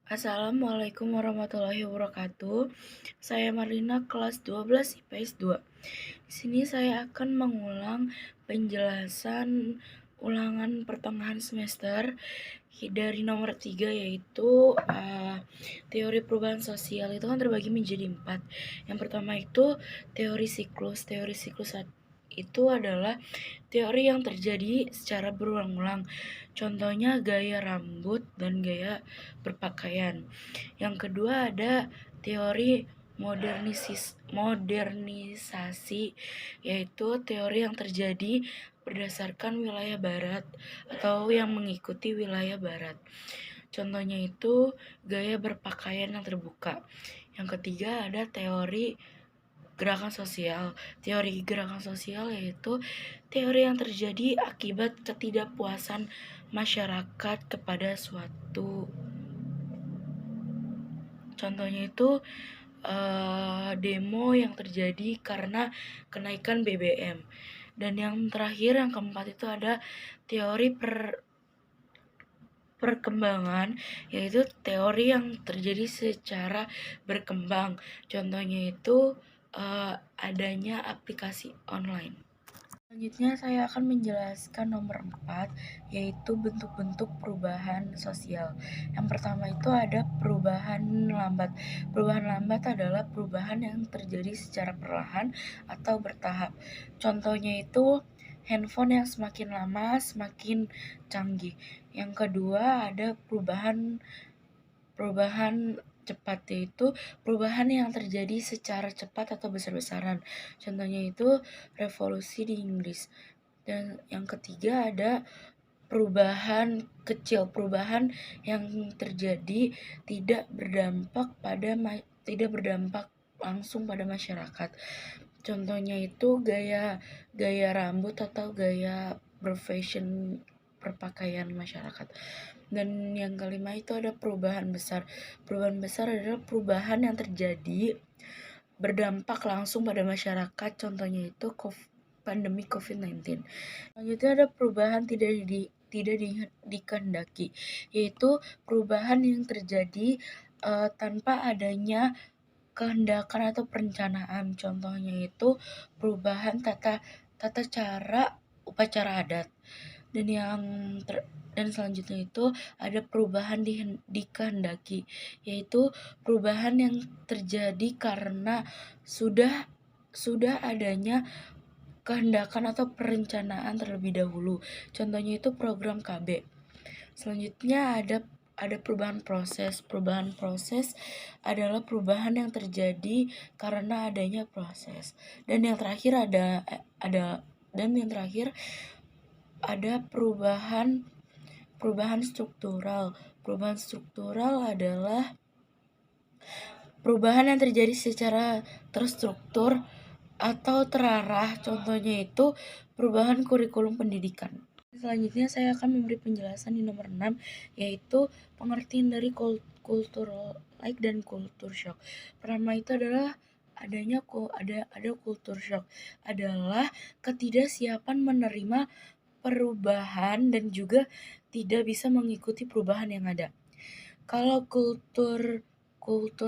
Assalamualaikum warahmatullahi wabarakatuh. Saya Marlina, kelas 12 IPS 2. Di sini saya akan mengulang penjelasan ulangan pertengahan semester dari nomor 3, yaitu teori perubahan sosial. Itu kan terbagi menjadi 4. Yang pertama itu teori siklus. Teori siklus itu adalah teori yang terjadi secara berulang-ulang. Contohnya gaya rambut dan gaya berpakaian. Yang kedua ada teori modernisasi, yaitu teori yang terjadi berdasarkan wilayah barat atau yang mengikuti wilayah barat. Contohnya itu gaya berpakaian yang terbuka. Yang ketiga ada teori gerakan sosial. Teori gerakan sosial yaitu teori yang terjadi akibat ketidakpuasan masyarakat kepada suatu. Contohnya itu demo yang terjadi karena kenaikan BBM. Dan yang terakhir, yang keempat itu ada teori perkembangan, yaitu teori yang terjadi secara berkembang. Contohnya itu adanya aplikasi online. Selanjutnya saya akan menjelaskan nomor 4, yaitu bentuk-bentuk perubahan sosial. Yang pertama itu ada perubahan lambat. Perubahan lambat adalah perubahan yang terjadi secara perlahan atau bertahap. Contohnya itu handphone yang semakin lama semakin canggih. Yang kedua ada perubahan cepat, yaitu perubahan yang terjadi secara cepat atau besar-besaran. Contohnya itu revolusi di Inggris. Dan yang ketiga ada perubahan kecil, perubahan yang terjadi tidak berdampak langsung pada masyarakat. Contohnya itu gaya rambut atau gaya berfashion berpakaian masyarakat. Dan yang kelima itu ada perubahan besar. Perubahan besar adalah perubahan yang terjadi berdampak langsung pada masyarakat. Contohnya itu pandemi COVID-19. Selanjutnya ada perubahan tidak dikehendaki, yaitu perubahan yang terjadi tanpa adanya kehendakan atau perencanaan. Contohnya itu perubahan tata cara upacara adat. Dan selanjutnya itu ada perubahan dikehendaki, yaitu perubahan yang terjadi karena sudah adanya kehendakan atau perencanaan terlebih dahulu. Contohnya itu program KB. Selanjutnya ada perubahan proses. Perubahan proses adalah perubahan yang terjadi karena adanya proses. Dan yang terakhir ada perubahan struktural. Perubahan struktural adalah perubahan yang terjadi secara terstruktur atau terarah. Contohnya itu perubahan kurikulum pendidikan. Selanjutnya saya akan memberi penjelasan di nomor 6, yaitu pengertian dari cultural like dan culture shock. Pertama itu adalah ada culture shock, adalah ketidaksiapan menerima perubahan dan juga tidak bisa mengikuti perubahan yang ada. Kalau culture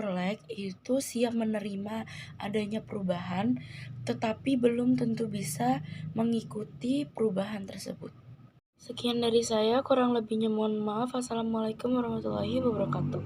lag itu siap menerima adanya perubahan, tetapi belum tentu bisa mengikuti perubahan tersebut. Sekian dari saya, kurang lebihnya mohon maaf. Assalamualaikum warahmatullahi wabarakatuh.